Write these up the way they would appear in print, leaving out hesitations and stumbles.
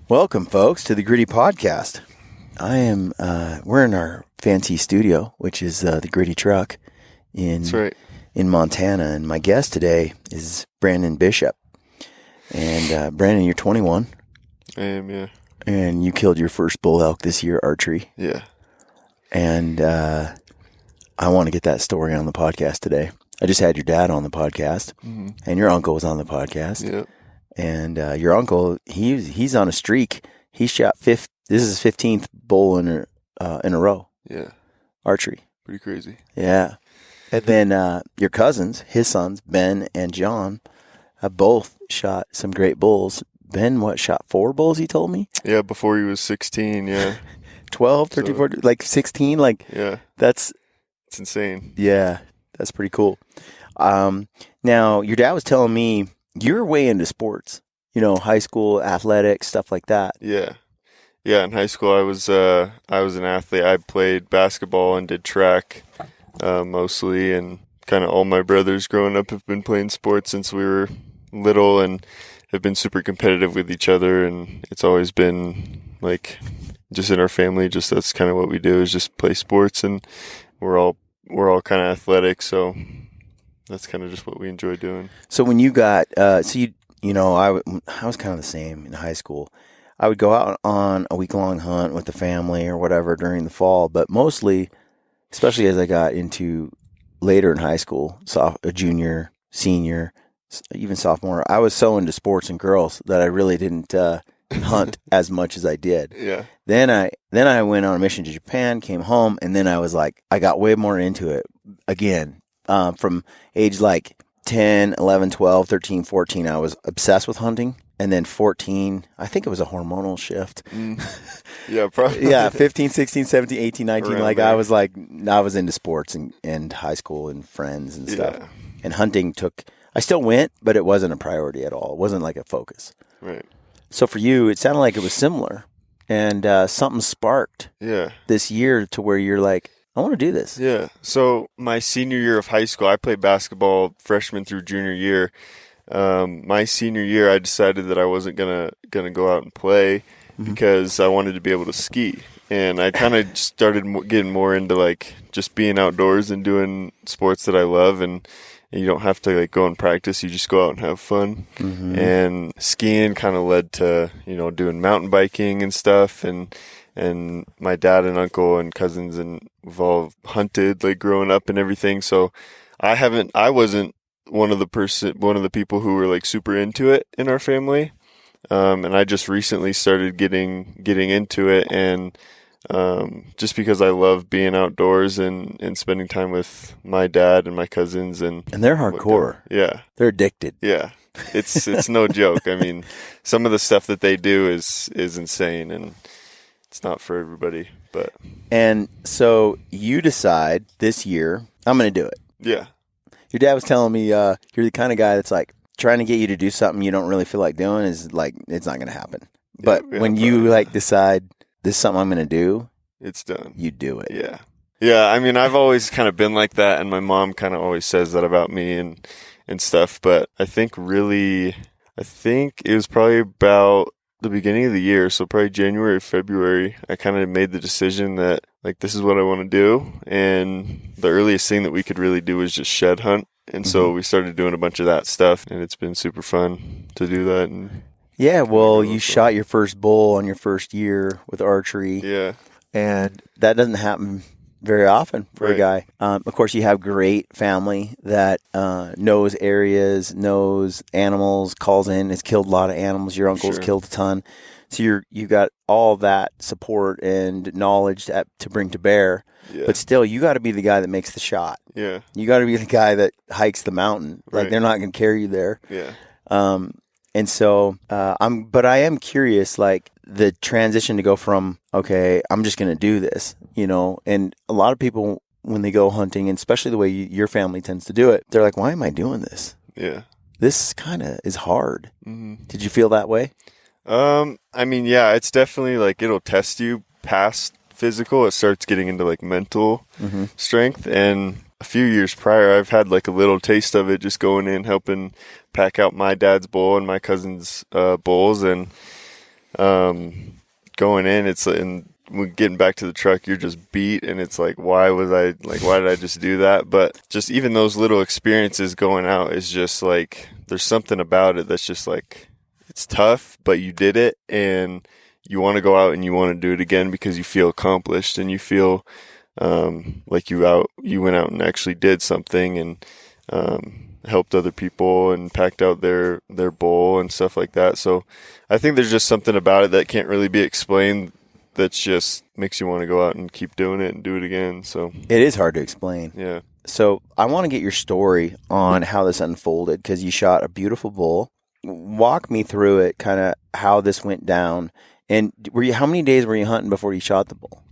Welcome, folks, to the Gritty Podcast. We're in our fancy studio, which is the Gritty Truck in Montana. And my guest today is Brandon Bishop. And Brandon, you're 21. I am, yeah. And you killed your first bull elk this year, archery. Yeah. And I want to get that story on the podcast today. I just had your dad on the podcast, and your uncle was on the podcast. Yeah. And your uncle, he's on a streak. He shot this is his 15th bull in a row. Yeah. Archery. Pretty crazy. Yeah. And then your cousins, his sons, Ben and John, have both shot some great bulls. Ben, shot 4 bulls, he told me? Yeah, before he was 16, yeah. 12, 13, 14, like 16? Yeah. It's insane. Yeah, that's pretty cool. Now, your dad was telling me you're way into sports, high school, athletics, stuff like that. Yeah. Yeah, in high school I was an athlete. I played basketball and did track mostly, and kind of all my brothers growing up have been playing sports since we were little and have been super competitive with each other, and it's always been like just in our family, just that's kind of what we do is just play sports, and we're all kind of athletic, so that's kind of just what we enjoy doing. So when you got, I was kind of the same in high school. I would go out on a week-long hunt with the family or whatever during the fall, but mostly, especially as I got into later in high school, a junior, senior, even sophomore, I was so into sports and girls that I really didn't hunt as much as I did. Yeah. Then I went on a mission to Japan, came home, and then I was like, I got way more into it again. From age like 10, 11, 12, 13, 14, I was obsessed with hunting. And then 14, I think it was a hormonal shift. Yeah, probably. Yeah, 15, 16, 17, 18, 19. Around I was into sports and high school and friends and stuff. Yeah. And hunting I still went, but it wasn't a priority at all. It wasn't like a focus. Right. So for you, it sounded like it was similar. And something sparked this year to where you're like, I want to do this. Yeah. So my senior year of high school, I played basketball freshman through junior year. My senior year, I decided that I wasn't gonna go out and play because I wanted to be able to ski, and I kind of started getting more into like just being outdoors and doing sports that I love, and you don't have to like go and practice; you just go out and have fun. And skiing kind of led to doing mountain biking and stuff, and my dad and uncle and cousins and we've all hunted like growing up and everything. So I wasn't one of the people who were like super into it in our family. And I just recently started getting into it, and just because I love being outdoors and spending time with my dad and my cousins and they're hardcore. They're addicted. Yeah. It's no joke. I mean, some of the stuff that they do is insane, and it's not for everybody, but. And so you decide this year, I'm going to do it. Yeah. Your dad was telling me you're the kind of guy that's like trying to get you to do something you don't really feel like doing is like, it's not going to happen. But when you like decide this is something I'm going to do, it's done. You do it. Yeah. Yeah. I mean, I've always kind of been like that, and my mom kind of always says that about me and stuff. But I think it was probably about the beginning of the year, so probably January, February, I kind of made the decision that like this is what I want to do, and the earliest thing that we could really do was just shed hunt, and so we started doing a bunch of that stuff, and it's been super fun to do that. And you shot your first bull on your first year with archery, and that doesn't happen very often for a guy. Of course, you have great family that knows areas, knows animals, calls in, has killed a lot of animals. Your uncle's killed a ton. So you got all that support and knowledge to bring to bear. Yeah. But still, you got to be the guy that makes the shot. Yeah. You got to be the guy that hikes the mountain. Like, they're not going to carry you there. Yeah. And so I am curious, like, the transition to go from, okay, I'm just going to do this, and a lot of people, when they go hunting, and especially the way your family tends to do it, they're like, why am I doing this? Yeah. This kind of is hard. Mm-hmm. Did you feel that way? I mean, yeah, it's definitely like, it'll test you past physical. It starts getting into like mental strength. And a few years prior, I've had like a little taste of it, just going in, helping pack out my dad's bull and my cousin's bulls. And going in, it's and when getting back to the truck, you're just beat, and it's like, why did I just do that? But just even those little experiences going out is just like, there's something about it that's just like, it's tough, but you did it, and you want to go out and you want to do it again because you feel accomplished and you feel like you went out and actually did something and helped other people and packed out their bowl and stuff like that. So I think there's just something about it that can't really be explained, that just makes you want to go out and keep doing it and do it again. So it is hard to explain. Yeah. So I want to get your story on how this unfolded, because you shot a beautiful bull. Walk me through it, kind of how this went down. And how many days were you hunting before you shot the bull?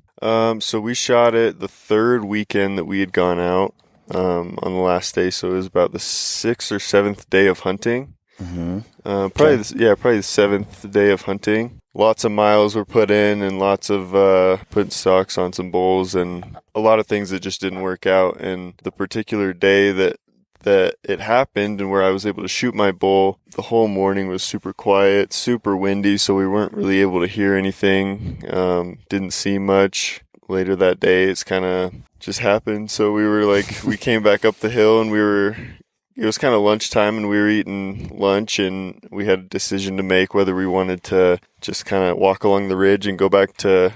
So we shot it the third weekend that we had gone out, on the last day. So it was about the 6th or 7th day of hunting. Mm-hmm. Probably the 7th day of hunting. Lots of miles were put in, and lots of putting stocks on some bulls, and a lot of things that just didn't work out. And the particular day that it happened, and where I was able to shoot my bull, the whole morning was super quiet, super windy, so we weren't really able to hear anything. Didn't see much. Later that day, it's kind of just happened. So we came back up the hill, and it was kind of lunchtime, and we were eating lunch, and we had a decision to make whether we wanted to just kind of walk along the ridge and go back to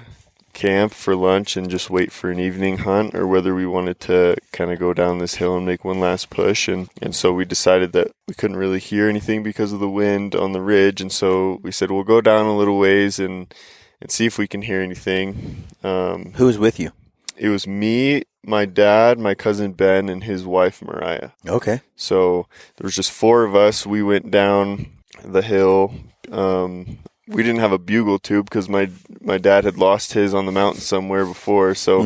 camp for lunch and just wait for an evening hunt, or whether we wanted to kind of go down this hill and make one last push. And so we decided that we couldn't really hear anything because of the wind on the ridge, and so we said we'll go down a little ways and see if we can hear anything. Who was with you? It was me, my dad, my cousin Ben, and his wife Mariah. Okay. So there was just 4 of us. We went down the hill. We didn't have a bugle tube because my dad had lost his on the mountain somewhere before. So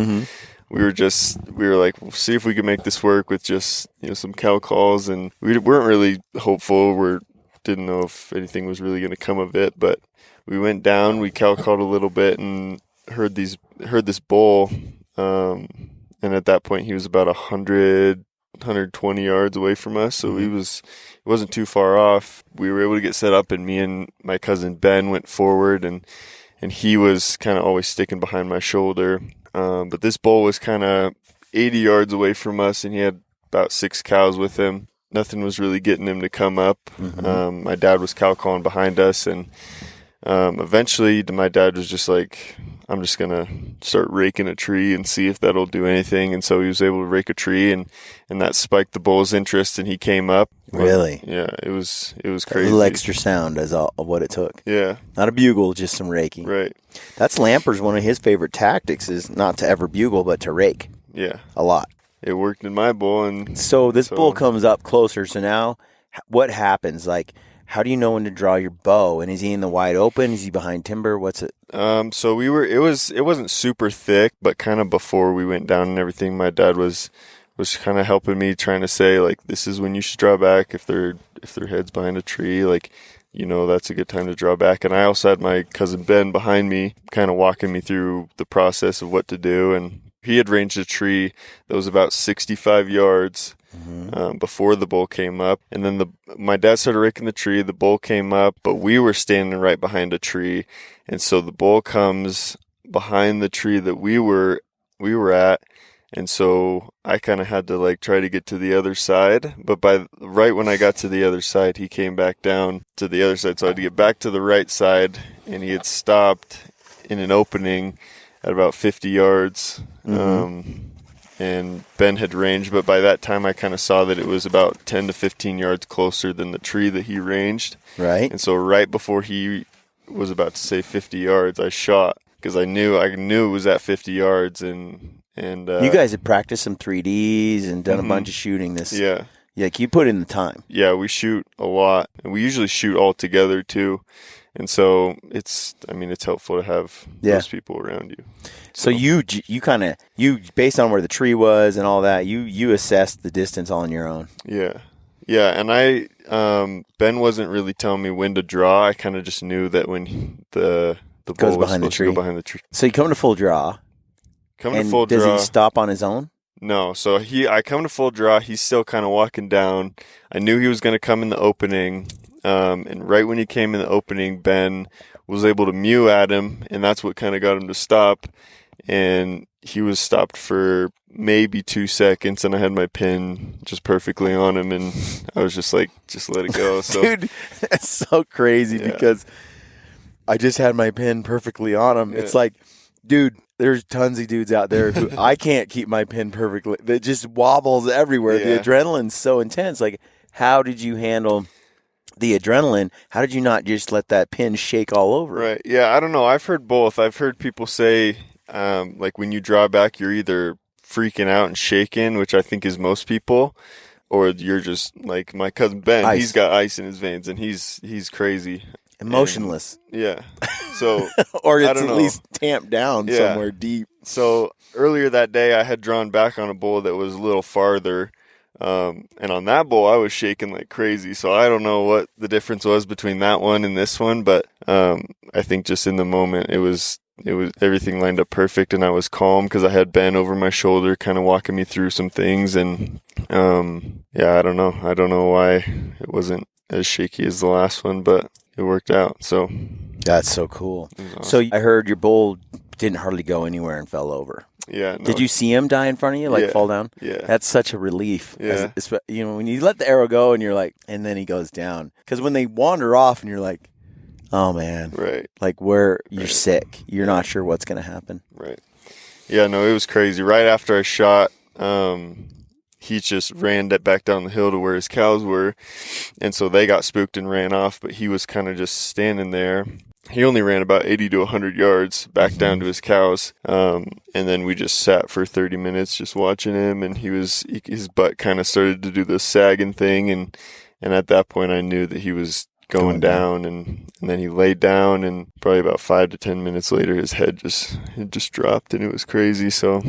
we were like, we'll see if we can make this work with just, some cow calls. And we weren't really hopeful. We didn't know if anything was really going to come of it. But we went down, we cow called a little bit, and heard this bull. And at that point, he was about 120 yards away from us, so it wasn't too far off. We were able to get set up, and me and my cousin Ben went forward, and he was kind of always sticking behind my shoulder. But this bull was kind of 80 yards away from us, and he had about 6 cows with him. Nothing was really getting him to come up. My dad was cow calling behind us, and eventually my dad was just like, I'm just going to start raking a tree and see if that'll do anything. And so he was able to rake a tree, and that spiked the bull's interest, and he came up. Really? Yeah, it was crazy. A little extra sound is all what it took. Yeah. Not a bugle, just some raking. Right. That's Lamper's one of his favorite tactics, is not to ever bugle, but to rake. Yeah. A lot. It worked in my bull. And so this bull comes up closer. So now what happens? Like, how do you know when to draw your bow? And is he in the wide open? Is he behind timber? What's it? So it wasn't super thick, but kind of before we went down and everything, my dad was kind of helping me, trying to say, like, this is when you should draw back if their head's behind a tree, like, that's a good time to draw back. And I also had my cousin Ben behind me, kind of walking me through the process of what to do. And he had ranged a tree that was about 65 yards before the bull came up. And then my dad started raking the tree, the bull came up, but we were standing right behind a tree. And so the bull comes behind the tree that we were at. And so I kind of had to like try to get to the other side. But right when I got to the other side, he came back down to the other side. So I had to get back to the right side, and he had stopped in an opening at about 50 yards. And Ben had ranged, but by that time I kind of saw that it was about 10 to 15 yards closer than the tree that he ranged. Right. And so right before he was about to say 50 yards, I shot, because I knew it was at 50 yards. And you guys had practiced some 3Ds and done a bunch of shooting this. Yeah. Like, you put in the time. Yeah, we shoot a lot, and we usually shoot all together too. And so it's helpful to have those people around you. So you based on where the tree was and all that, you assessed the distance all on your own. Yeah. Yeah, and Ben wasn't really telling me when to draw. I kind of just knew that when the bull was supposed to go behind the tree. So you come to full draw. Does he stop on his own? No. So I come to full draw. He's still kind of walking down. I knew he was going to come in the opening. And right when he came in the opening, Ben was able to mew at him, and that's what kind of got him to stop. And he was stopped for maybe 2 seconds, and I had my pin just perfectly on him, and I was just like, just let it go. So, dude, that's so crazy because I just had my pin perfectly on him. It's like, dude, there's tons of dudes out there who I can't keep my pin perfectly. It just wobbles everywhere. The adrenaline's so intense. Like, how did you handle the adrenaline? How did you not just let that pin shake all over? Right. Yeah, I don't know. I've heard both. I've heard people say, like, when you draw back, you're either freaking out and shaking, which I think is most people, or you're just like my cousin Ben. He's got ice in his veins, and he's crazy. Emotionless. And, so or it's at least tamped down somewhere deep. So earlier that day I had drawn back on a bull that was a little farther, and on that bull I was shaking like crazy. So I don't know what the difference was between that one and this one, but I think just in the moment it was everything lined up perfect, and I was calm because I had Ben over my shoulder kind of walking me through some things. And I don't know why it wasn't as shaky as the last one, but it worked out. So that's so cool. Awesome. So I heard your bull didn't hardly go anywhere and fell over. Yeah. No. Did you see him die in front of you, fall down? Yeah. That's such a relief. Yeah. When you let the arrow go and you're like, and then he goes down. Because when they wander off and you're like, oh man, right? Like where you're sick, you're not sure what's going to happen. Right. Yeah. No, it was crazy. Right after I shot, he just ran back down the hill to where his cows were, and so they got spooked and ran off. But he was kind of just standing there. He only ran about 80 to 100 yards back down to his cows, and then we just sat for 30 minutes just watching him. And his butt kind of started to do the sagging thing, and at that point I knew that he was going down, and then he laid down, and probably about 5 to 10 minutes later his head just dropped, and it was crazy. So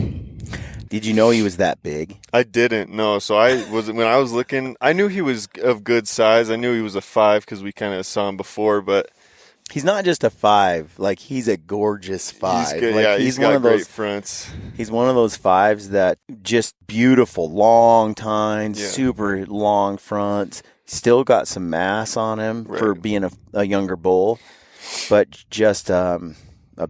did you know he was that big? I didn't know. So when I was looking, I knew he was of good size. I knew he was a 5 because we kind of saw him before, but he's not just a 5. Like, he's a gorgeous 5. He's good. Like, he's got great fronts. He's one of those 5s that just beautiful, long tines, super long fronts. Still got some mass on him for being a younger bull, but just a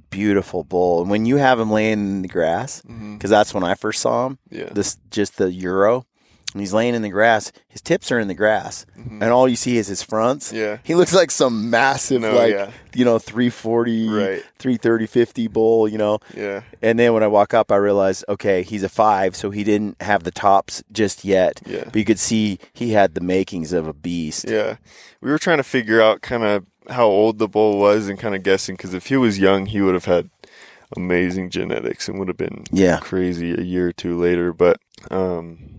beautiful bull. And when you have him laying in the grass, because that's when I first saw him, just the Euro, and he's laying in the grass, his tips are in the grass, and all you see is his fronts. Yeah. He looks like some massive, 340, 330, 50 bull, Yeah. And then when I walk up, I realize, okay, he's a 5, so he didn't have the tops just yet. Yeah. But you could see he had the makings of a beast. Yeah. We were trying to figure out kind of how old the bull was and kind of guessing, because if he was young, he would have had amazing genetics and would have been crazy a year or two later. But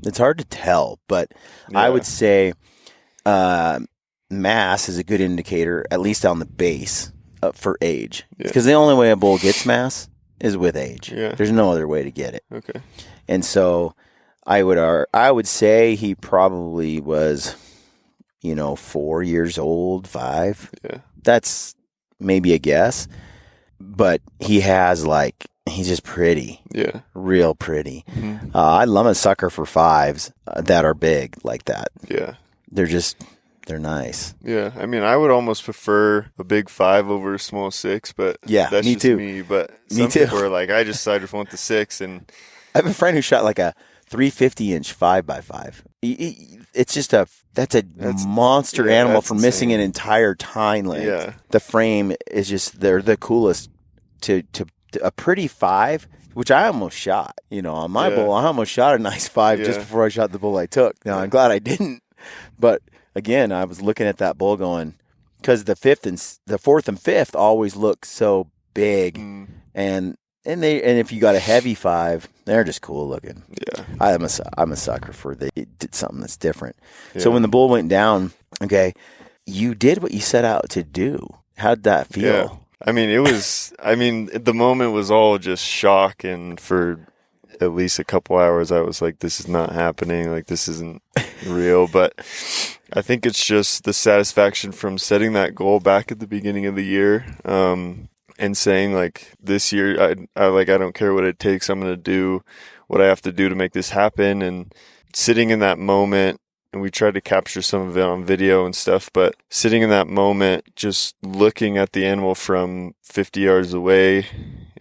it's hard to tell, but I would say mass is a good indicator, at least on the base, for age. Because the only way a bull gets mass is with age. There's no other way to get it. Okay. And so I would say he probably was 4 years old, 5. Yeah. That's maybe a guess. But he's just pretty. Yeah. Real pretty. I'm a sucker for 5s that are big like that. Yeah. They're nice. Yeah. I mean, I would almost prefer a big 5 over a small 6, but that's me just too. me. But some people are like, I just want the 6. And I have a friend who shot like a 350-inch 5x5. It's just that's a monster animal for missing an entire tine length. Yeah. The frame is just, they're the coolest. To a pretty 5, which I almost shot. On my bull, I almost shot a nice 5 just before I shot the bull I took. Now, I'm glad I didn't. But again, I was looking at that bull going, because the 4th and 5th always look so big, and if you got a heavy 5, they're just cool looking. Yeah, I'm a sucker for they did something that's different. Yeah. So when the bull went down, okay, you did what you set out to do. How'd that feel? Yeah. I mean, the moment was all just shock, and for at least a couple hours I was like, this is not happening, like this isn't real. But I think it's just the satisfaction from setting that goal back at the beginning of the year, and saying, like, this year I don't care what it takes, I'm going to do what I have to do to make this happen. And sitting in that moment we tried to capture some of it on video and stuff, but sitting in that moment, just looking at the animal from 50 yards away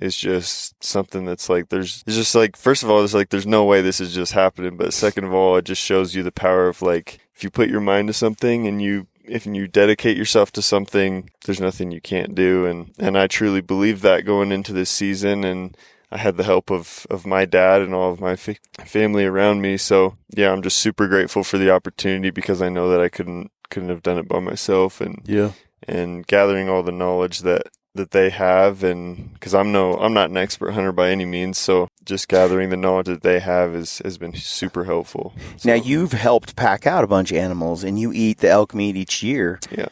is just something that's like, there's just like, first of all, it's like, there's no way this is just happening. But second of all, it just shows you the power of like, if you put your mind to something and if you dedicate yourself to something, there's nothing you can't do. And I truly believe that going into this season. And I had the help of my dad and all of my family around me. So yeah, I'm just super grateful for the opportunity, because I know that I couldn't have done it by myself. And gathering all the knowledge that they have, and because I'm not an expert hunter by any means, so just gathering the knowledge that they have has been super helpful. So, now you've helped pack out a bunch of animals, and you eat the elk meat each year. Yeah.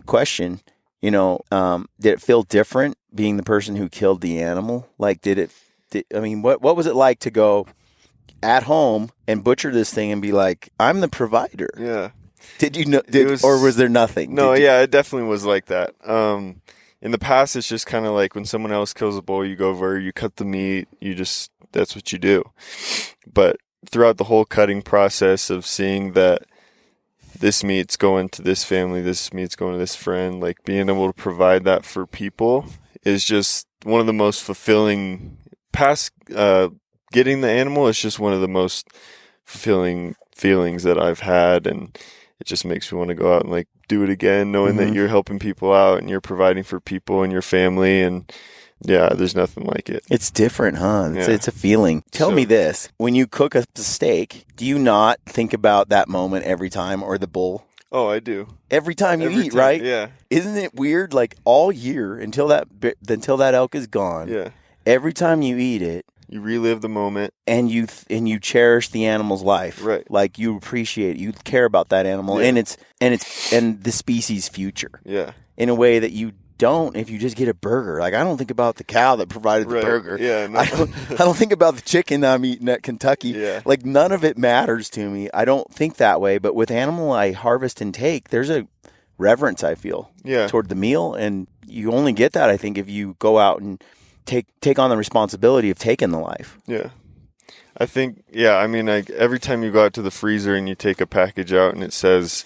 Question, did it feel different being the person who killed the animal? Like, what was it like to go at home and butcher this thing and be like, I'm the provider? Yeah. Did you know? Or was there nothing? No, it definitely was like that. In the past, it's just kind of like when someone else kills a bull, you go over, you cut the meat, that's what you do. But throughout the whole cutting process of seeing that this meat's going to this family, this meat's going to this friend, like being able to provide that for people is just one of the most fulfilling getting the animal is just one of the most fulfilling feelings that I've had. And it just makes me want to go out and like do it again, knowing that you're helping people out and you're providing for people and your family. And yeah, there's nothing like it. It's different, huh? It's a feeling. Tell me this. When you cook a steak, do you not think about that moment every time, or the bull? Oh, I do. Every time you eat, right? Yeah. Isn't it weird? Like all year until that elk is gone. Yeah. Every time you eat it, you relive the moment, and you cherish the animal's life. Right. Like you appreciate it. You care about that animal and the species' future. Yeah. In a way that you don't if you just get a burger. Like I don't think about the cow that provided the burger. Yeah. No. I don't think about the chicken I'm eating at Kentucky. Yeah. Like none of it matters to me. I don't think that way. But with animal I harvest and take, there's a reverence I feel toward the meal, and you only get that I think if you go out and take on the responsibility of taking the life. Yeah. I think, every time you go out to the freezer and you take a package out and it says,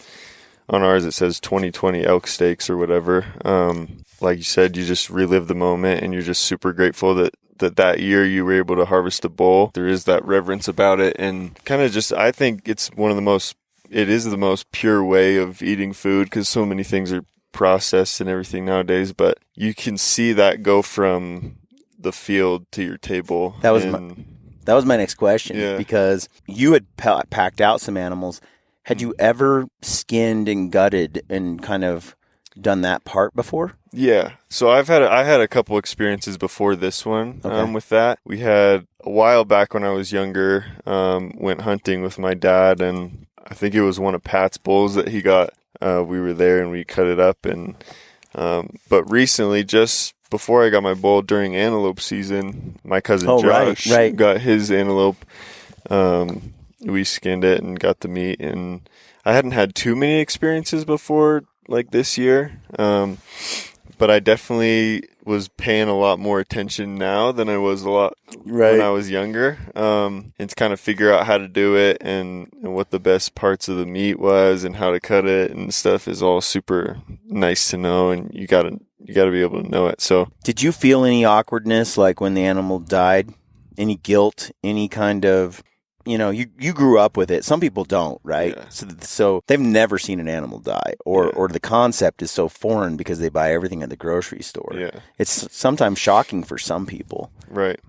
on ours it says 2020 elk steaks or whatever, like you said, you just relive the moment and you're just super grateful that year you were able to harvest a bull. There is that reverence about it, and kind of just, I think it is the most pure way of eating food, because so many things are processed and everything nowadays, but you can see that go from the field to your table. That was my next question, because you had packed out some animals. Had you ever skinned and gutted and kind of done that part before? Yeah. So I had a couple experiences before this one with that. We had a while back when I was younger, went hunting with my dad, and I think it was one of Pat's bulls that he got. We were there and we cut it up, and but recently, just before I got my bull during antelope season, my cousin Josh got his antelope. We skinned it and got the meat, and I hadn't had too many experiences before like this year, but I definitely was paying a lot more attention now than I was when I was younger, and to kind of figure out how to do it and what the best parts of the meat was and how to cut it and stuff is all super nice to know, and you gotta be able to know it. So did you feel any awkwardness like when the animal died? Any guilt? Any kind of, you grew up with it. Some people don't, right? Yeah. So they've never seen an animal die, or the concept is so foreign because they buy everything at the grocery store. Yeah. It's sometimes shocking for some people. Right.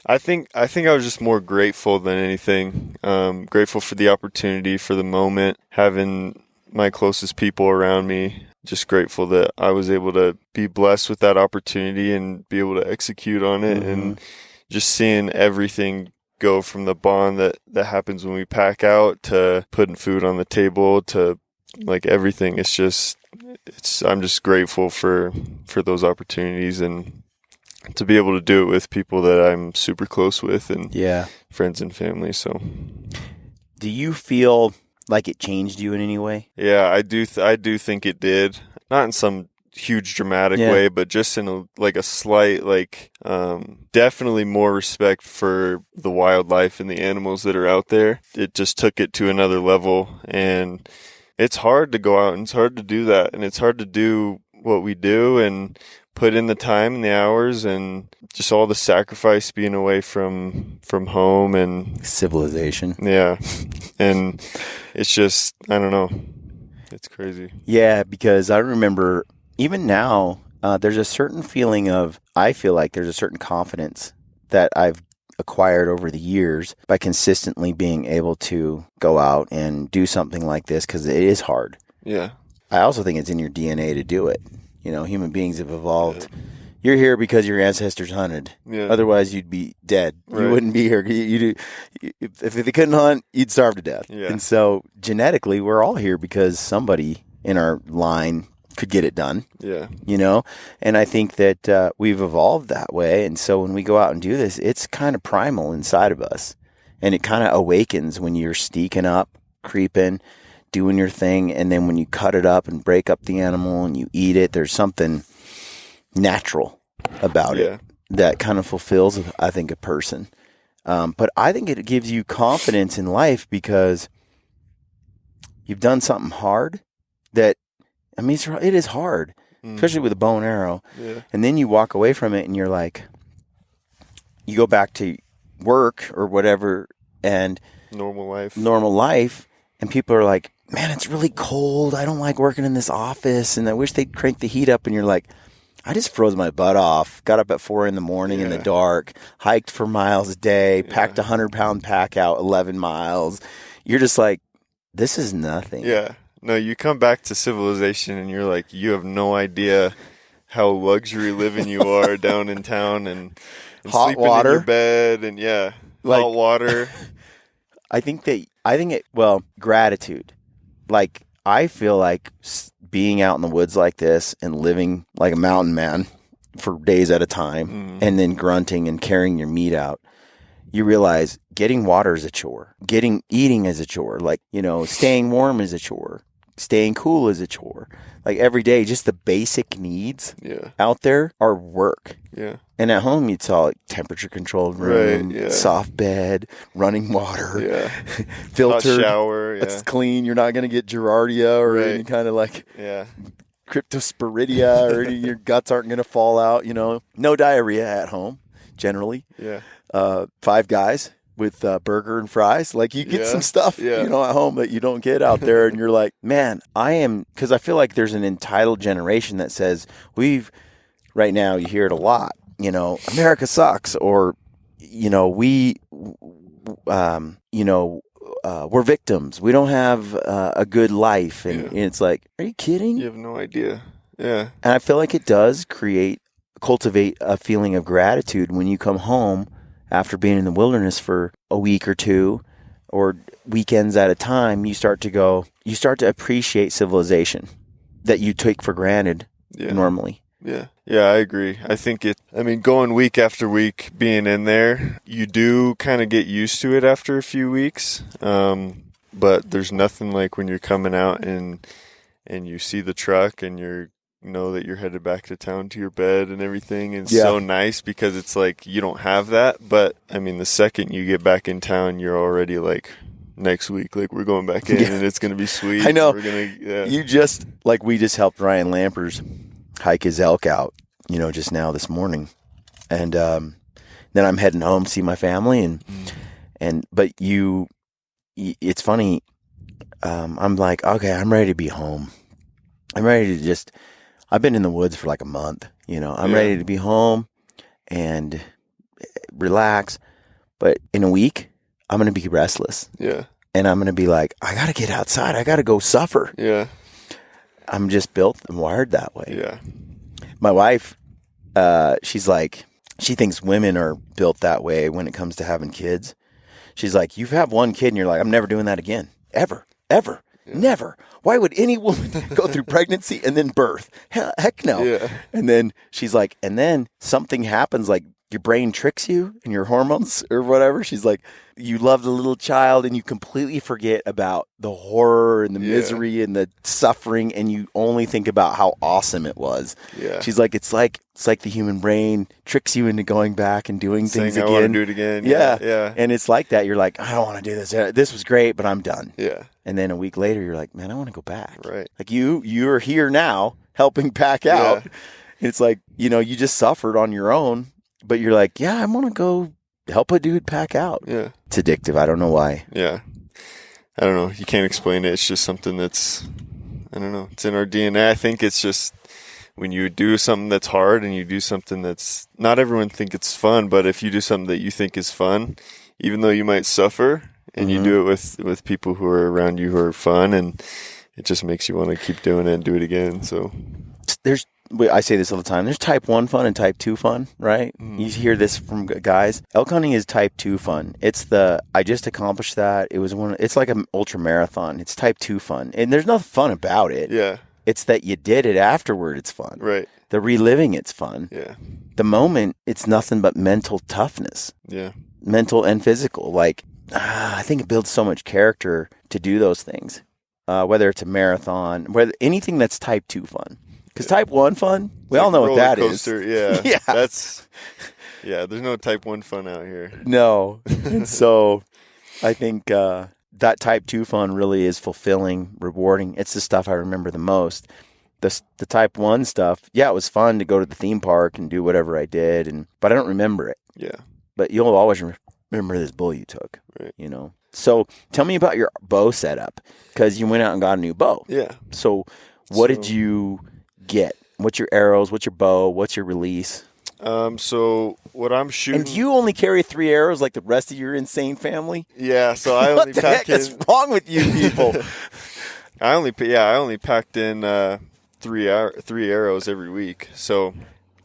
I think I was just more grateful than anything. Grateful for the opportunity, for the moment, having my closest people around me. Just grateful that I was able to be blessed with that opportunity and be able to execute on it, and just seeing everything go from the bond that happens when we pack out to putting food on the table to like everything. I'm just grateful for those opportunities and to be able to do it with people that I'm super close with and friends and family. So do you feel like it changed you in any way? Yeah, I do think it did. Not in some huge dramatic way, but just in a slight, definitely more respect for the wildlife and the animals that are out there. It just took it to another level, and it's hard to go out and it's hard to do that, and it's hard to do what we do and put in the time and the hours and just all the sacrifice being away from home and civilization. Yeah. And it's just, I don't know. It's crazy. Yeah, because I remember even now, there's a certain feeling of, I feel like there's a certain confidence that I've acquired over the years by consistently being able to go out and do something like this, because it is hard. Yeah. I also think it's in your DNA to do it. You know, human beings have evolved. Yeah. You're here because your ancestors hunted. Yeah. Otherwise, you'd be dead. Right. You wouldn't be here. If they couldn't hunt, you'd starve to death. Yeah. And so genetically, we're all here because somebody in our line could get it done. Yeah. You know? And I think that we've evolved that way. And so when we go out and do this, it's kind of primal inside of us. And it kind of awakens when you're sneaking up, creeping, doing your thing. And then when you cut it up and break up the animal and you eat it, there's something natural about it that kind of fulfills, I think, a person. But I think it gives you confidence in life because you've done something hard that, I mean, it is hard, especially with a bow and arrow. Yeah. And then you walk away from it and you're like, you go back to work or whatever and normal life. And people are like, man, it's really cold. I don't like working in this office. And I wish they'd crank the heat up. And you're like, I just froze my butt off, got up at 4 a.m. in the dark, hiked for miles a day, packed a 100-pound pack out 11 miles. You're just like, this is nothing. Yeah. No, you come back to civilization and you're like, you have no idea how luxury living you are down in town and hot sleeping water in your bed and hot water. I think gratitude. Like, I feel like being out in the woods like this and living like a mountain man for days at a time and then grunting and carrying your meat out, you realize getting water is a chore. Eating is a chore. Like, you know, staying warm is a chore. Staying cool is a chore. Like, every day, just the basic needs out there are work. Yeah. And at home, you'd saw like temperature controlled room, soft bed, running water, filtered, hot shower, it's clean. You're not going to get Giardia or any kind of cryptosporidia or your guts aren't going to fall out. You know, no diarrhea at home generally. Yeah. 5 guys with burger and fries. Like, you get some stuff, you know, at home that you don't get out there. And you're like, man, because I feel like there's an entitled generation that says right now you hear it a lot, you know, America sucks, or, you know, we're victims. We don't have a good life. And it's like, are you kidding? You have no idea. Yeah. And I feel like it does cultivate a feeling of gratitude when you come home after being in the wilderness for a week or two or weekends at a time. You start to appreciate civilization that you take for granted normally. Yeah. Yeah, I agree. I think going week after week, being in there, you do kind of get used to it after a few weeks. But there's nothing like when you're coming out and you see the truck and you know that you're headed back to town to your bed and everything. And it's so nice because it's like you don't have that. But, I mean, the second you get back in town, you're already like, next week, like, we're going back in and it's going to be sweet. I know. We're gonna, we just helped Ryan Lampers hike his elk out, you know, just now this morning. And then I'm heading home to see my family. But it's funny. I'm like, okay, I'm ready to be home. I'm ready to I've been in the woods for like a month, you know, I'm ready to be home and relax. But in a week, I'm going to be restless. Yeah. And I'm going to be like, I got to get outside. I got to go suffer. Yeah. I'm just built and wired that way. Yeah. My wife, she's like, she thinks women are built that way when it comes to having kids. She's like, you've had one kid and you're like, I'm never doing that again. Ever. Never. Why would any woman go through pregnancy and then birth? Heck no. Yeah. And then she's like, and then something happens, like your brain tricks you and your hormones or whatever. She's like, you love the little child and you completely forget about the horror and the misery and the suffering, and you only think about how awesome it was. Yeah. She's like, it's like the human brain tricks you into going back and doing things again. I want to do it again. Yeah. And it's like that. You're like, I don't want to do this. This was great, but I'm done. Yeah. And then a week later, you're like, man, I want to go back. Right. Like you're here now helping pack out. Yeah. It's like, you just suffered on your own, but you're like, yeah, I want to go help a dude pack out. Yeah. It's addictive. I don't know why. Yeah. I don't know. You can't explain it. It's just something that's, I don't know. It's in our DNA. I think it's just when you do something that's hard and you do something that's, not everyone think it's fun, but if you do something that you think is fun, even though you might suffer, and you do it with people who are around you who are fun, and it just makes you want to keep doing it and do it again. So I say this all the time. There's type 1 fun and type 2 fun, right? You hear this from guys. Elk hunting is type 2 fun. It's I just accomplished that. It's like an ultra marathon. It's type 2 fun. And there's nothing fun about it. Yeah. It's that you did it afterward. It's fun. Right. The reliving, it's fun. Yeah. The moment, it's nothing but mental toughness. Yeah. Mental and physical. Like, I think it builds so much character to do those things. Whether it's a marathon, whether anything that's type 2 fun. Because type 1 fun, we all know what that coaster, is. Yeah. There's no type 1 fun out here. No. And so I think that type 2 fun really is fulfilling, rewarding. It's the stuff I remember the most. The type 1 stuff, it was fun to go to the theme park and do whatever I did, but I don't remember it. Yeah. But you'll always remember this bull you took, right. So tell me about your bow setup, because you went out and got a new bow. Yeah. So what did you get? What's your arrows? What's your bow? What's your release? So what I'm shooting. And do you only carry 3 arrows like the rest of your insane family? Yeah. So I only pack in. What's wrong with you people? I only packed in 3 arrows every week. So.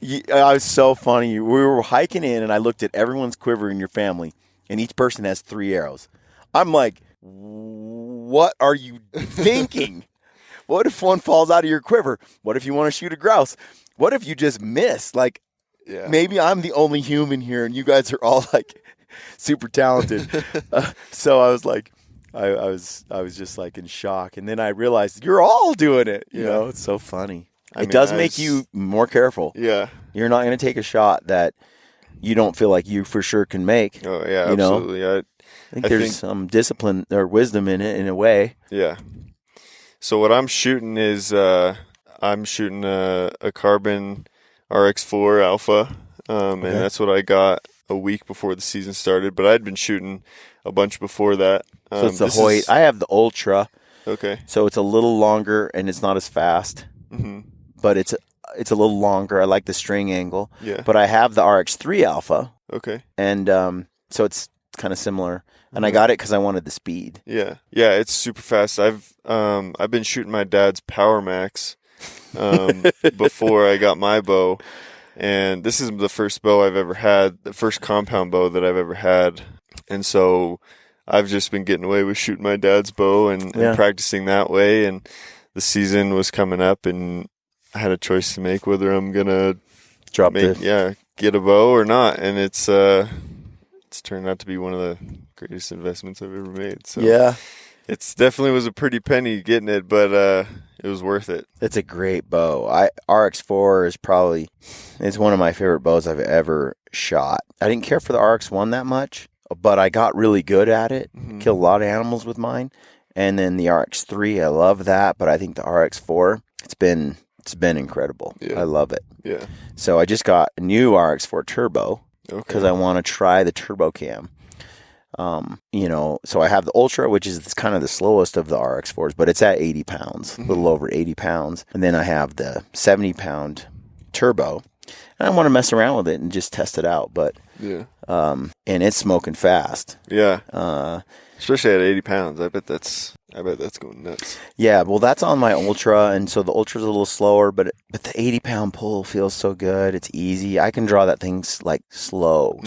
It was so funny. We were hiking in, and I looked at everyone's quiver in your family, and each person has 3 arrows. I'm like, what are you thinking? What if one falls out of your quiver? What if you want to shoot a grouse? What if you just miss? Like, maybe I'm the only human here, and you guys are all like super talented. So I was like, I was just like in shock, and then I realized you're all doing it. You know, it's so funny. It does make you more careful. Yeah, you're not going to take a shot that you don't feel like you for sure can make. Oh yeah, absolutely. I think there's some discipline or wisdom in it in a way. Yeah. So what I'm shooting is I'm shooting a Carbon RX4 Alpha, and that's what I got a week before the season started. But I'd been shooting a bunch before that. So it's the Hoyt. I have the Ultra. Okay. So it's a little longer and it's not as fast, but it's a little longer. I like the string angle. Yeah. But I have the RX3 Alpha. Okay. And so it's kind of similar. And I got it because I wanted the speed. Yeah, it's super fast. I've been shooting my dad's Power Max before I got my bow, and this is the first bow I've ever had, the first compound bow that I've ever had, and so I've just been getting away with shooting my dad's bow and practicing that way. And the season was coming up, and I had a choice to make whether I'm gonna get a bow or not, and it's turned out to be one of the greatest investments I've ever made. So it's definitely was a pretty penny getting it, but it was worth it. It's a great bow. RX4 is it's one of my favorite bows I've ever shot. I didn't care for the RX1 that much, but I got really good at it. Killed a lot of animals with mine. And then the RX3, I love that, but I think the RX4, it's been incredible. Yeah. I love it. Yeah. So I just got a new RX4 turbo because I want to try the turbo cam. So I have the Ultra, which is kind of the slowest of the RX4s, but it's at 80 pounds, a little over 80 pounds. And then I have the 70-pound turbo, and I want to mess around with it and just test it out. But and it's smoking fast. Yeah. Especially at 80 pounds. I bet that's going nuts. Yeah, well, that's on my Ultra, and so the Ultra's a little slower, but the 80-pound pull feels so good. It's easy. I can draw that thing like slow.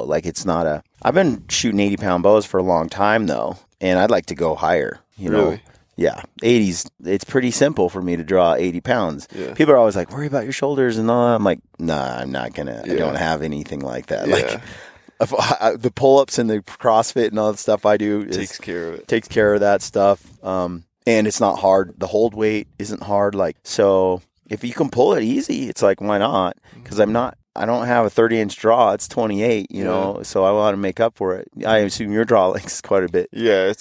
Like it's not a... I've been shooting 80-pound bows for a long time, though, and I'd like to go higher, you know? Yeah, 80s. It's pretty simple for me to draw 80 pounds. Yeah. People are always like, worry about your shoulders and all that. I'm like, nah, I'm not going to. I don't have anything like that. Yeah. Like the pull-ups and the CrossFit and all the stuff I do takes care of it. Takes care of that stuff. And it's not hard. The hold weight isn't hard. Like, so if you can pull it easy, it's like, why not? Because I don't have a 30-inch draw. It's 28, you know, so I want to make up for it. I assume your draw length is quite a bit. Yeah,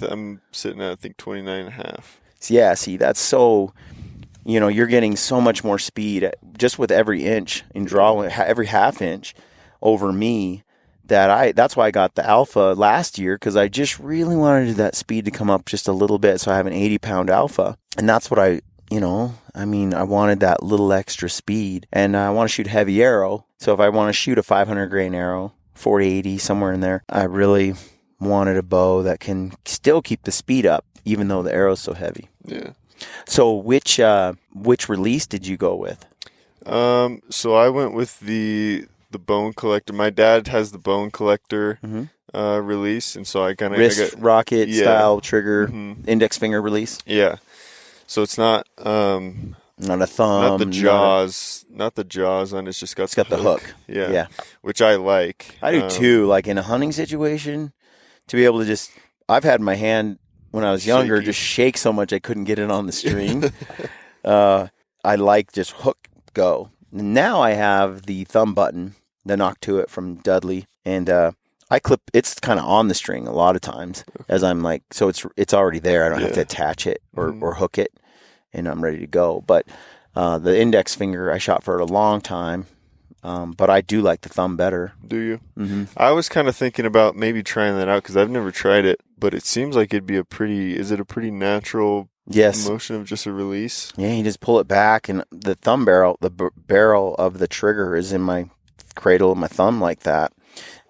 I'm sitting at, I think, 29 and a half. Yeah, see, that's so, you know, you're getting so much more speed just with every inch in draw, every half inch over me. That's why I got the alpha last year, because I just really wanted that speed to come up just a little bit, so I have an 80-pound alpha. And that's what I wanted that little extra speed, and I want to shoot heavy arrow. So if I want to shoot a 500 grain arrow, 480, somewhere in there, I really wanted a bow that can still keep the speed up, even though the arrow's so heavy. Yeah. So which release did you go with? So I went with the Bone Collector. My dad has the Bone Collector release, and so I kind of wrist rocket style trigger, index finger release. Yeah. So it's not a thumb, not the jaws, on. It's just got the hook. Yeah. Which I like. I do too. Like in a hunting situation, to be able to I've had my hand when I was younger just shake so much I couldn't get it on the string. I like just hook go. Now I have the thumb button, the Knock to It from Dudley, and I clip. It's kind of on the string a lot of times as I'm like, so it's already there. I don't have to attach it or hook it, and I'm ready to go. But the index finger I shot for a long time, but I do like the thumb better. Do you? Mm-hmm. I was kind of thinking about maybe trying that out because I've never tried it, but it seems like it'd be a pretty natural motion of just a release? Yeah, you just pull it back, and the thumb barrel, the barrel of the trigger is in my cradle of my thumb like that,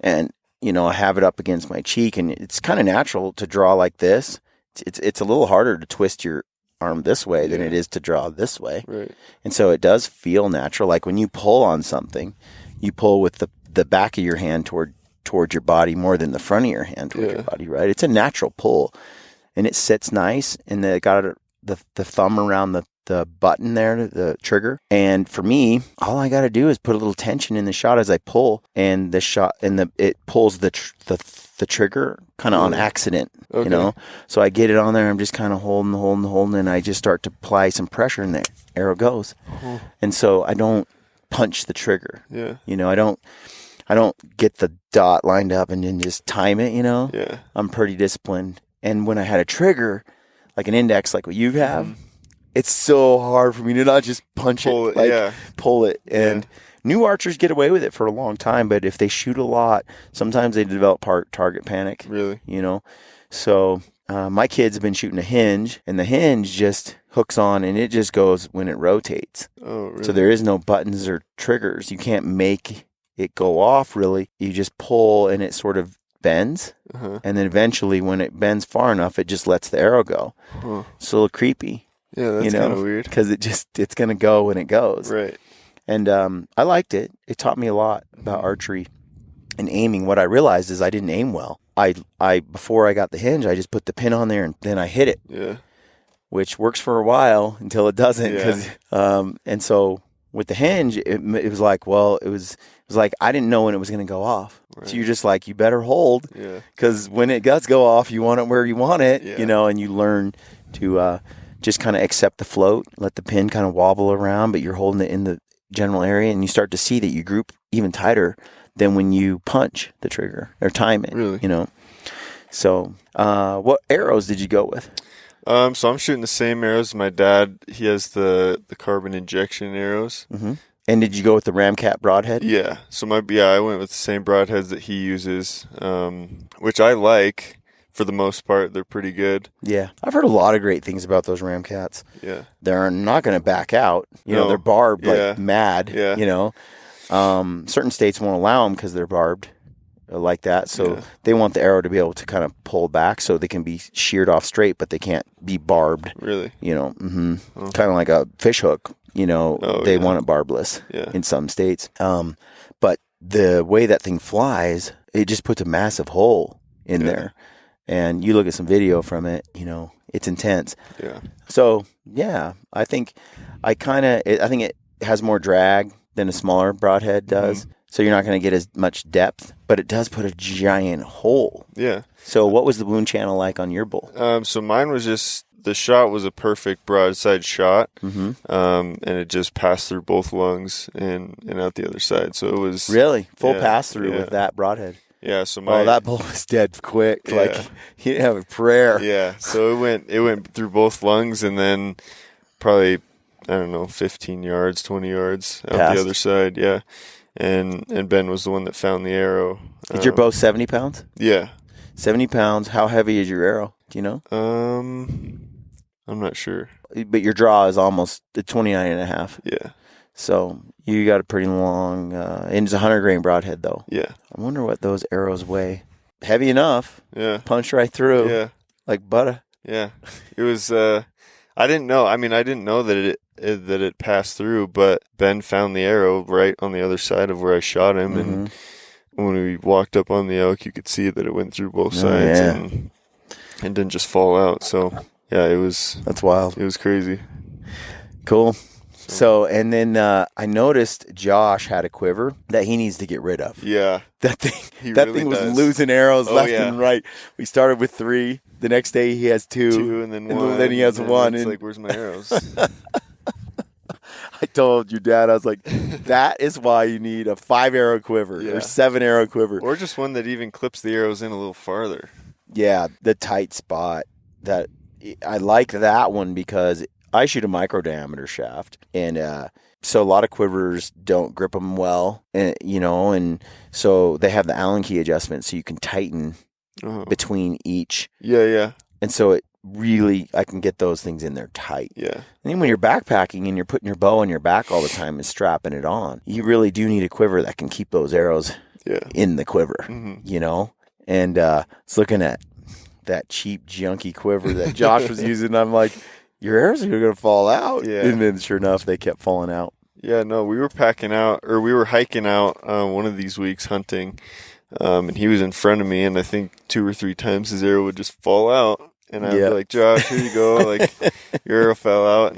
and you know, I have it up against my cheek, and it's kind of natural to draw like this. It's a little harder to twist your arm this way than it is to draw this way, right? And so it does feel natural. Like when you pull on something, you pull with the back of your hand toward your body more than the front of your hand toward your body, right? It's a natural pull, and it sits nice, and they got the thumb around the button there, the trigger. And for me, all I got to do is put a little tension in the shot as I pull, and the shot and it pulls the trigger kind of on accident, you know. So I get it on there. I'm just kind of holding, and I just start to apply some pressure, and the arrow goes. And so I don't punch the trigger. Yeah. You know, I don't get the dot lined up and then just time it. You know. Yeah. I'm pretty disciplined. And when I had a trigger, like an index, like what you have. It's so hard for me to not just punch pull it. And new archers get away with it for a long time, but if they shoot a lot, sometimes they develop target panic. Really? You know? So my kids have been shooting a hinge, and the hinge just hooks on, and it just goes when it rotates. Oh, really? So there is no buttons or triggers. You can't make it go off, really. You just pull, and it sort of bends, and then eventually when it bends far enough, it just lets the arrow go. It's a little creepy. Yeah, that's kind of weird. Because it's going to go when it goes. Right. And I liked it. It taught me a lot about archery and aiming. What I realized is I didn't aim well. I before I got the hinge, I just put the pin on there and then I hit it. Yeah. Which works for a while until it doesn't. Yeah. And so with the hinge, it was like, well, it was like I didn't know when it was going to go off. Right. So you're just like, you better hold. Yeah. Because when it does go off, you want it where you want it, you know, and you learn to just kind of accept the float, let the pin kind of wobble around, but you're holding it in the general area, and you start to see that you group even tighter than when you punch the trigger or time it. Really? You know. So, what arrows did you go with? So I'm shooting the same arrows as my dad. He has the carbon injection arrows. Mm-hmm. And did you go with the Ramcat broadhead? Yeah. So I went with the same broadheads that he uses, which I like. For the most part, they're pretty good. Yeah. I've heard a lot of great things about those Ramcats. Yeah. They're not going to back out. You know, they're barbed like mad, you know. Certain states won't allow them because they're barbed like that. So they want the arrow to be able to kind of pull back so they can be sheared off straight, but they can't be barbed. Really? You know, kind of like a fish hook. You know, they want it barbless in some states. But the way that thing flies, it just puts a massive hole in there. And you look at some video from it, it's intense. Yeah. So, yeah, I think it has more drag than a smaller broadhead does. So you're not going to get as much depth, but it does put a giant hole. Yeah. So what was the wound channel like on your bull? So mine was just, the shot was a perfect broadside shot. And it just passed through both lungs and out the other side. So it was really full pass through with that broadhead. Yeah, so that bull was dead quick. Yeah. Like he didn't have a prayer. Yeah, so it went through both lungs and then probably 15 yards, 20 yards out the other side. Yeah, and Ben was the one that found the arrow. Is your bow 70 pounds? Yeah, 70 pounds. How heavy is your arrow? Do you know? I'm not sure. But your draw is almost 29 and a half. Yeah. So you got a pretty long, and it's a 100-grain broadhead, though. Yeah. I wonder what those arrows weigh. Heavy enough. Yeah. Punch right through. Yeah. Like butter. Yeah. It was. I didn't know. I didn't know that it passed through, but Ben found the arrow right on the other side of where I shot him, and when we walked up on the elk, you could see that it went through both sides and didn't just fall out. So yeah, That's wild. It was crazy. Cool. So, and then I noticed Josh had a quiver that he needs to get rid of. Yeah. That thing was losing arrows left and right. We started with 3. The next day he has 2. And then 1. And then he has 1. It's like, where's my arrows? I told your dad, I was like, that is why you need a 5-arrow quiver or 7-arrow quiver. Or just one that even clips the arrows in a little farther. Yeah, the tight spot. I like that one because I shoot a micro diameter shaft, and so a lot of quivers don't grip them well, and so they have the Allen key adjustment, so you can tighten between each. Yeah. And so I can get those things in there tight. Yeah. And then when you're backpacking and you're putting your bow on your back all the time and strapping it on, you really do need a quiver that can keep those arrows in the quiver, And it's looking at that cheap, junky quiver that Josh was using. I'm like, your arrows are going to fall out. Yeah. And then sure enough, they kept falling out. Yeah, no, we were hiking out one of these weeks hunting, and he was in front of me, and I think 2 or 3 times his arrow would just fall out. And I'd be like, Josh, here you go. Like, your arrow fell out.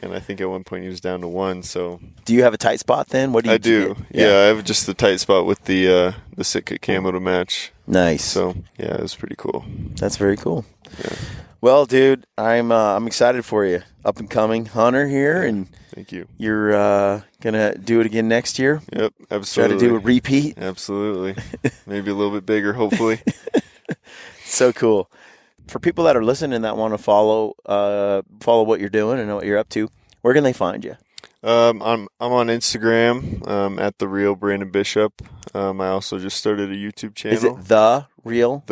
And I think at one point he was down to 1. So, do you have a tight spot then? What do you I do. Yeah, I have just the tight spot with the Sitka camo to match. Nice. So, yeah, it was pretty cool. That's very cool. Yeah. Well, dude, I'm excited for you. Up and coming hunter here, and thank you. You're gonna do it again next year. Yep, absolutely. Try to do a repeat. Absolutely. Maybe a little bit bigger, hopefully. So cool. For people that are listening that want to follow what you're doing and know what you're up to, where can they find you? I'm on Instagram at the real Brandon Bishop. I also just started a YouTube channel. Is it the real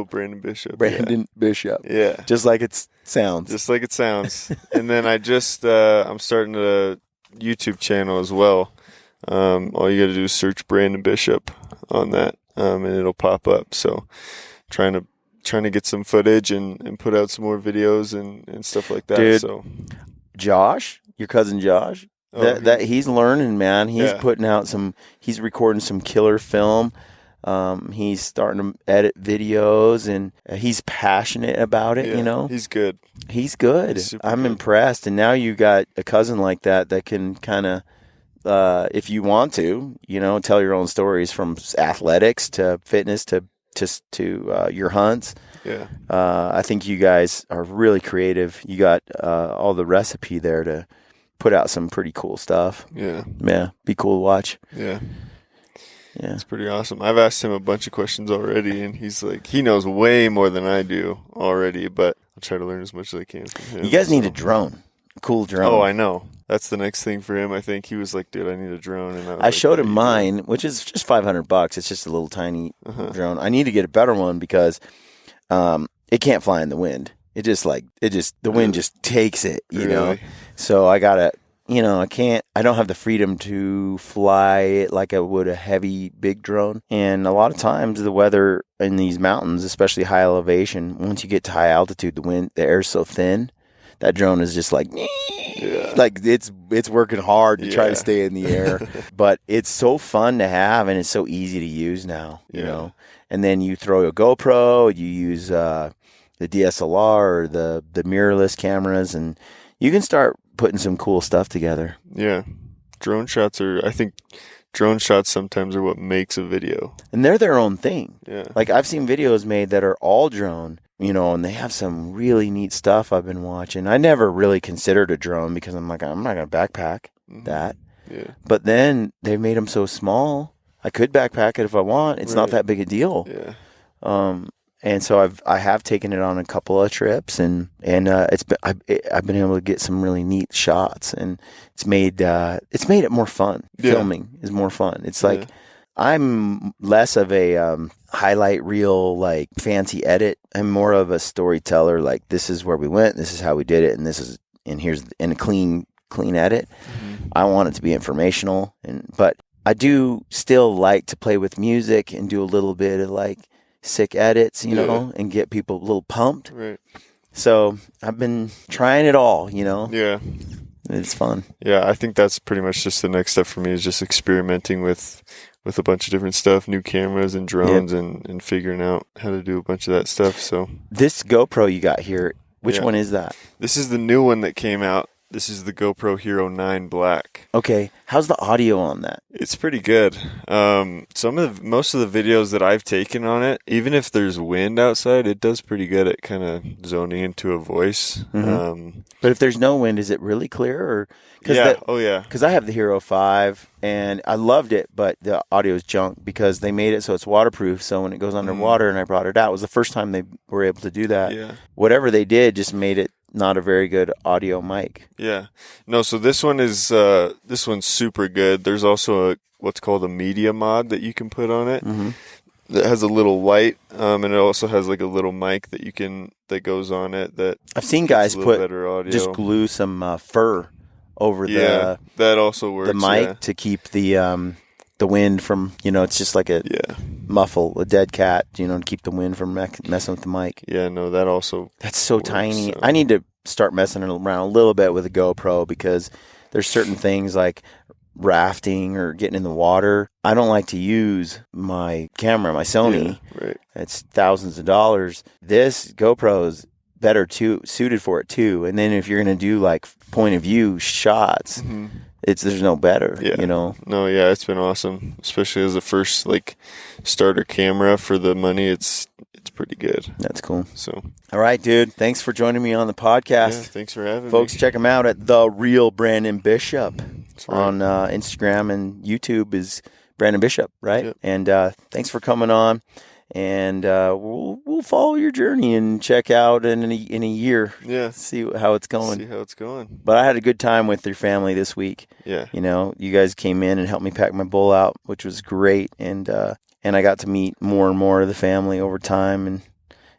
Brandon Bishop? Brandon Bishop. Yeah, just like it sounds. Just like it sounds. And then I just I'm starting a YouTube channel as well. All you got to do is search Brandon Bishop on that, and it'll pop up. So trying to get some footage and put out some more videos and stuff like that. Dude, so Josh, your cousin Josh, that he's learning, man. He's putting out he's recording some killer film. He's starting to edit videos, and he's passionate about it, He's good. He's good. I'm impressed. And now you got a cousin like that can kind of, if you want to, tell your own stories from athletics to fitness to your hunts. Yeah. I think you guys are really creative. You got all the recipe there to put out some pretty cool stuff. Yeah. Yeah. Be cool to watch. Yeah. Yeah. It's pretty awesome. I've asked him a bunch of questions already, and he's like, he knows way more than I do already, but I'll try to learn as much as I can from him. You guys need a drone. A cool drone. Oh, I know. That's the next thing for him. I think he was like, dude, I need a drone. And I showed him mine, which is just $500. It's just a little tiny drone. I need to get a better one because it can't fly in the wind. The wind just takes it, you know? So I gotta, I don't have the freedom to fly it like I would a heavy, big drone. And a lot of times the weather in these mountains, especially high elevation, once you get to high altitude, the air's so thin, that drone is just like it's working hard to try to stay in the air. But it's so fun to have, and it's so easy to use now, you know? and then you throw a GoPro, you use the DSLR or the mirrorless cameras, and you can start putting some cool stuff together. Yeah. I think drone shots sometimes are what makes a video. And they're their own thing. Yeah. Like I've seen videos made that are all drone, and they have some really neat stuff I've been watching. I never really considered a drone because I'm like, I'm not going to backpack that. Yeah. But then they made them so small, I could backpack it if I want. It's not that big a deal. Yeah. And so I have taken it on a couple of trips, and I've been able to get some really neat shots, and it's made it more fun. Yeah. Filming is more fun. It's like I'm less of a highlight reel, like fancy edit. I'm more of a storyteller. Like, this is where we went, this is how we did it, and here's a clean edit. Mm-hmm. I want it to be informational, but I do still like to play with music and do a little bit of like sick edits, and get people a little pumped. Right. So I've been trying it all, Yeah. It's fun. Yeah, I think that's pretty much just the next step for me, is just experimenting with a bunch of different stuff, new cameras and drones, and figuring out how to do a bunch of that stuff. So this GoPro you got here, which one is that? This is the new one that came out. This is the GoPro Hero 9 Black. Okay. How's the audio on that? It's pretty good. Most of the videos that I've taken on it, even if there's wind outside, it does pretty good at kind of zoning into a voice. Mm-hmm. But if there's no wind, is it really clear? Or because I have the Hero 5 and I loved it, but the audio is junk because they made it so it's waterproof. So when it goes underwater, and I brought it out, it was the first time they were able to do that. Yeah. Whatever they did just made it not a very good audio mic. Yeah. No, so this one's super good. There's also what's called a media mod that you can put on it. Mm-hmm. That has a little light, and it also has like a little mic that goes on it. That I've seen guys just glue some fur over that also works. The mic to keep the wind from, it's just like a muffle, a dead cat, to keep the wind from messing with the mic. Yeah, no, that's so works, tiny. So. I need to start messing around a little bit with a GoPro because there's certain things like rafting or getting in the water. I don't like to use my camera, my Sony. Yeah, right. It's thousands of dollars. This GoPro is better suited for it too. And then if you're going to do like point of view shots, mm-hmm. There's no better, No, yeah, it's been awesome, especially as the first like starter camera for the money. It's pretty good. That's cool. So, all right, dude. Thanks for joining me on the podcast. Yeah, thanks for having me. Folks, check him out at The Real Brandon Bishop. Right. On Instagram and YouTube is Brandon Bishop, right? Yep. And thanks for coming on. And we'll follow your journey and check out in a year. Yeah. See how it's going. See how it's going. But I had a good time with your family this week. Yeah. You guys came in and helped me pack my bull out, which was great. And I got to meet more and more of the family over time, and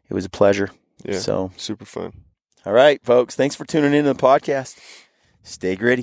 it was a pleasure. Yeah. So super fun. All right, folks. Thanks for tuning in to the podcast. Stay gritty.